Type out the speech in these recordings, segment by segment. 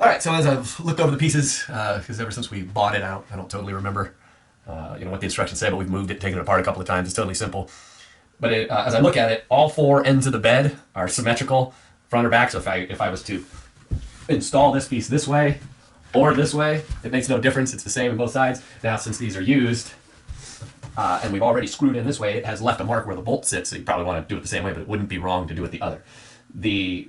All right, so as I've looked over the pieces, because ever since we bought it out, I don't totally remember what the instructions say, but we've moved it, taken it apart a couple of times. It's totally simple. But as I look at it, all four ends of the bed are symmetrical, front or back. So if I was to install this piece this way or this way, it makes no difference. It's the same on both sides. Now, since these are used, and we've already screwed in this way, it has left a mark where the bolt sits, so you probably want to do it the same way, but it wouldn't be wrong to do it the other. The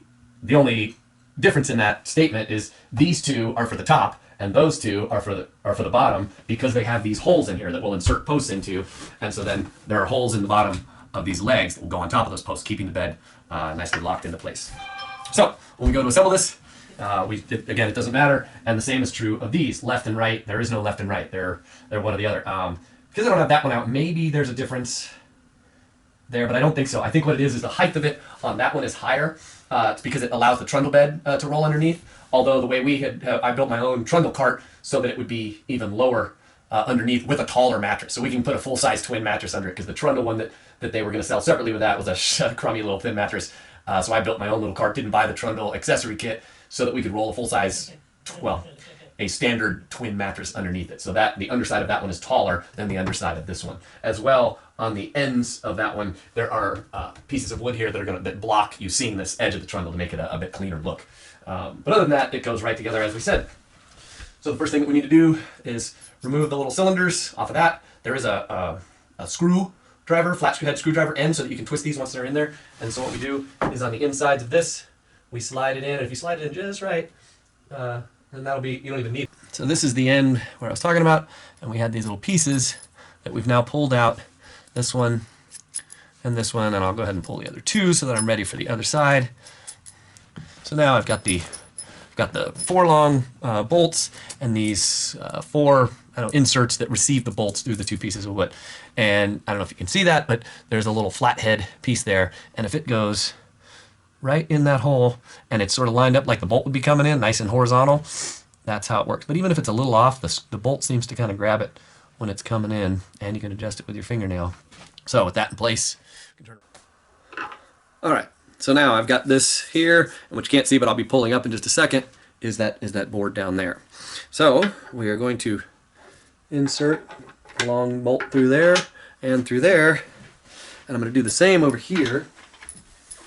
only difference in that statement is these two are for the top and those two are for the bottom, because they have these holes in here that we'll insert posts into, and so then there are holes in the bottom of these legs that will go on top of those posts, keeping the bed nicely locked into place. So when we go to assemble this, again, it doesn't matter, and the same is true of these, left and right. There is no left and right. They're one or the other. Because I don't have that one out, maybe there's a difference there, but I don't think so. I think what it is the height of it on that one is higher. It's because it allows the trundle bed to roll underneath. Although the way I built my own trundle cart so that it would be even lower underneath with a taller mattress. So we can put a full-size twin mattress under it, because the trundle one that they were going to sell separately with that was a crummy little thin mattress. So I built my own little cart, didn't buy the trundle accessory kit, so that we could roll a full-size, a standard twin mattress underneath it. So that the underside of that one is taller than the underside of this one. As well, on the ends of that one, there are pieces of wood here that block you seeing this edge of the trundle to make it a bit cleaner look. But other than that, it goes right together as we said. So the first thing that we need to do is remove the little cylinders off of that. There is a screwdriver, flat head screwdriver end, so that you can twist these once they're in there. And so what we do is on the insides of this, we slide it in. If you slide it in just right, then that'll be, you don't even need it. So this is the end where I was talking about, and we had these little pieces that we've now pulled out. This one and this one, and I'll go ahead and pull the other two so that I'm ready for the other side. So now I've got the four long bolts and these four inserts that receive the bolts through the two pieces of wood. And I don't know if you can see that, but there's a little flathead piece there, and if it goes right in that hole and it's sort of lined up like the bolt would be coming in, nice and horizontal, that's how it works. But even if it's a little off, the bolt seems to kind of grab it when it's coming in, and you can adjust it with your fingernail. So with that in place, you can turn it. All right, so now I've got this here, and what you can't see, but I'll be pulling up in just a second, is that board down there. So we are going to insert a long bolt through there and through there, and I'm going to do the same over here,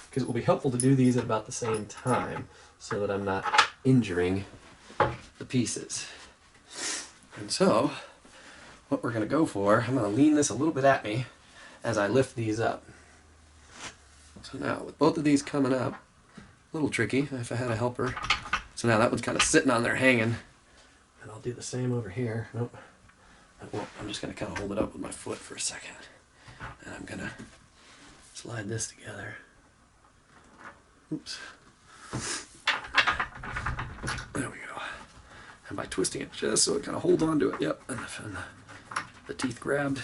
because it will be helpful to do these at about the same time so that I'm not injuring the pieces. And so what we're going to go for, I'm going to lean this a little bit at me as I lift these up. So now with both of these coming up, a little tricky if I had a helper. So now that one's kind of sitting on there hanging, and I'll do the same over here. Nope, I won't. I'm just going to kind of hold it up with my foot for a second, and I'm going to slide this together. Oops. There we go. And by twisting it just so it kind of holds on to it. Yep. And the teeth grabbed.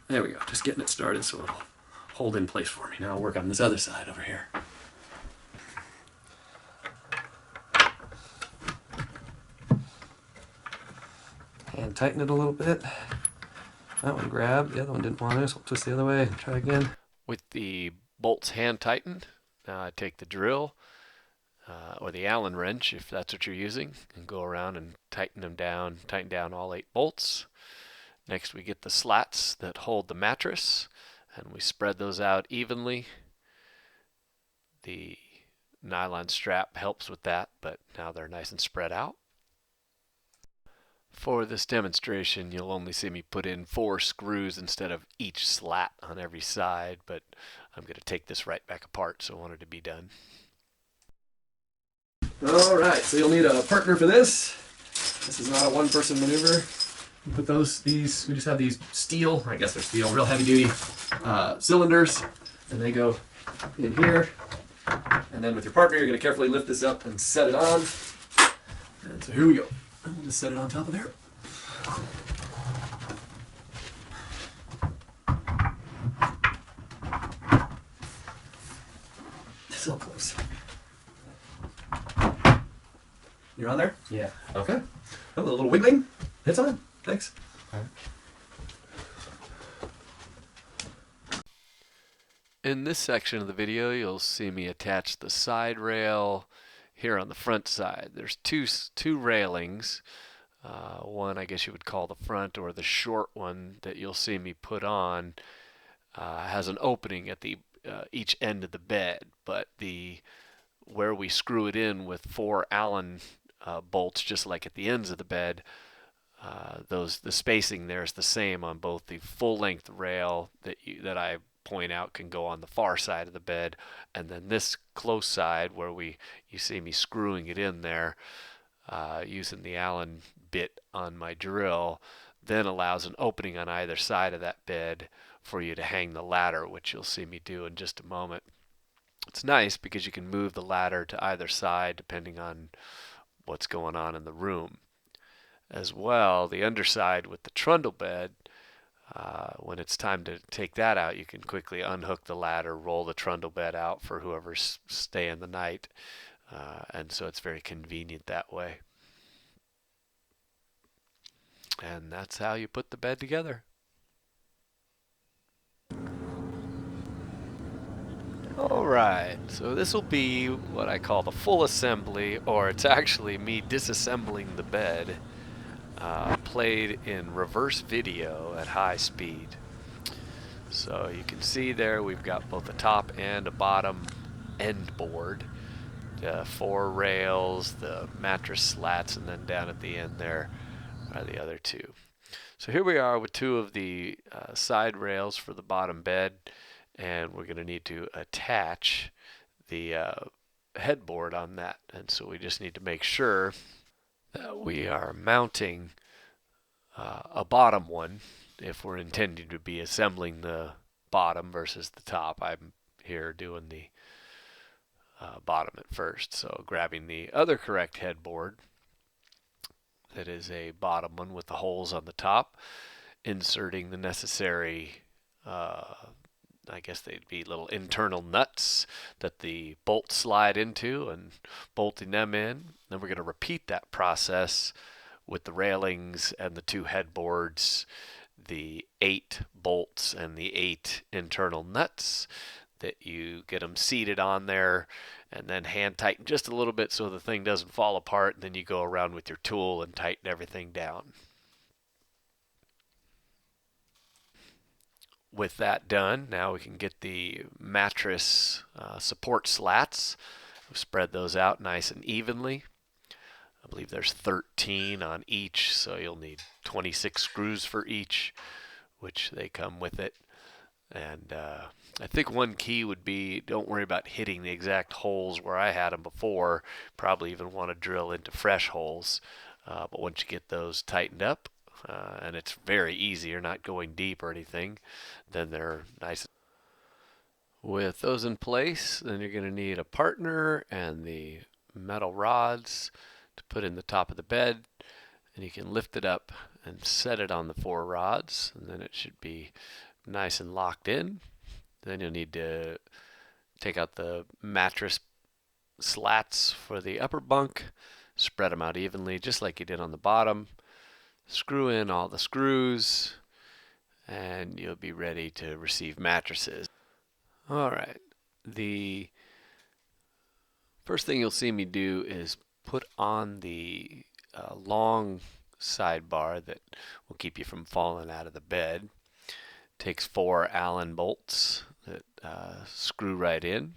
There we go. Just getting it started so it'll hold in place for me. Now I'll work on this other side over here. And tighten it a little bit. That one grabbed. The other one didn't want it, so I'll twist the other way and try again. With the bolts hand tightened, now I take the drill or the Allen wrench, if that's what you're using, and go around and tighten down all 8 bolts. Next we get the slats that hold the mattress, and we spread those out evenly. The nylon strap helps with that, but now they're nice and spread out. For this demonstration, you'll only see me put in 4 screws instead of each slat on every side, but I'm going to take this right back apart, so I want it to be done. All right, so you'll need a partner for this. This is not a one-person maneuver. You put we just have these steel, I guess they're steel, real heavy-duty cylinders, and they go in here. And then with your partner, you're going to carefully lift this up and set it on. And so here we go. And we'll just set it on top of there. So close. You're on there? Yeah. Okay. Oh, a little wiggling. It's on. Thanks. All right. In this section of the video, you'll see me attach the side rail here on the front side. There's two railings. One I guess you would call the front, or the short one that you'll see me put on has an opening at the each end of the bed, but the where we screw it in with four Allen bolts, just like at the ends of the bed, the spacing there is the same on both the full length rail that I point out can go on the far side of the bed, and then this close side where you see me screwing it in there using the Allen bit on my drill, then allows an opening on either side of that bed for you to hang the ladder, which you'll see me do in just a moment. It's nice because you can move the ladder to either side depending on what's going on in the room. As well, the underside with the trundle bed, when it's time to take that out, you can quickly unhook the ladder, roll the trundle bed out for whoever's staying the night, and so it's very convenient that way. And that's how you put the bed together. Alright, so this will be what I call the full assembly, or it's actually me disassembling the bed, played in reverse video at high speed. So you can see there we've got both a top and a bottom end board, four rails, the mattress slats, and then down at the end there are the other two. So here we are with two of the side rails for the bottom bed, and we're going to need to attach the headboard on that. And so we just need to make sure that we are mounting a bottom one if we're intending to be assembling the bottom versus the top. I'm here doing the bottom at first. So grabbing the other correct headboard, that is a bottom one with the holes on the top, inserting the necessary I guess they'd be little internal nuts that the bolts slide into, and bolting them in. Then we're going to repeat that process with the railings and the two headboards, the 8 bolts and the 8 internal nuts, that you get them seated on there and then hand tighten just a little bit so the thing doesn't fall apart, and then you go around with your tool and tighten everything down. With that done, now we can get the mattress support slats. We've spread those out nice and evenly. I believe there's 13 on each, so you'll need 26 screws for each, which they come with it. And I think one key would be, don't worry about hitting the exact holes where I had them before. Probably even want to drill into fresh holes. But once you get those tightened up, and it's very easy, you're not going deep or anything, then they're nice. With those in place, then you're going to need a partner and the metal rods to put in the top of the bed, and you can lift it up and set it on the 4 rods, and then it should be nice and locked in. Then you'll need to take out the mattress slats for the upper bunk, spread them out evenly just like you did on the bottom, screw in all the screws, and you'll be ready to receive mattresses. Alright, the first thing you'll see me do is put on the long sidebar that will keep you from falling out of the bed. It takes 4 Allen bolts that screw right in,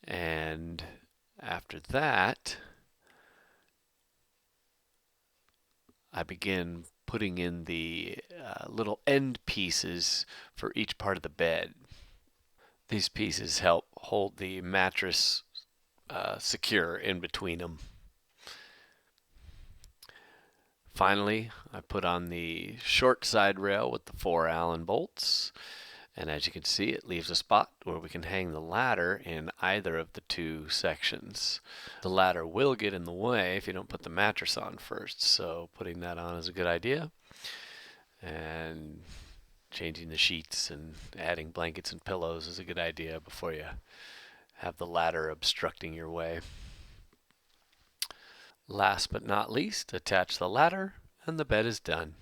and after that I begin putting in the little end pieces for each part of the bed. These pieces help hold the mattress secure in between them. Finally, I put on the short side rail with the 4 Allen bolts, and as you can see, it leaves a spot where we can hang the ladder in either of the 2 sections. The ladder will get in the way if you don't put the mattress on first, so putting that on is a good idea. And changing the sheets and adding blankets and pillows is a good idea before you have the ladder obstructing your way. Last but not least, attach the ladder and the bed is done.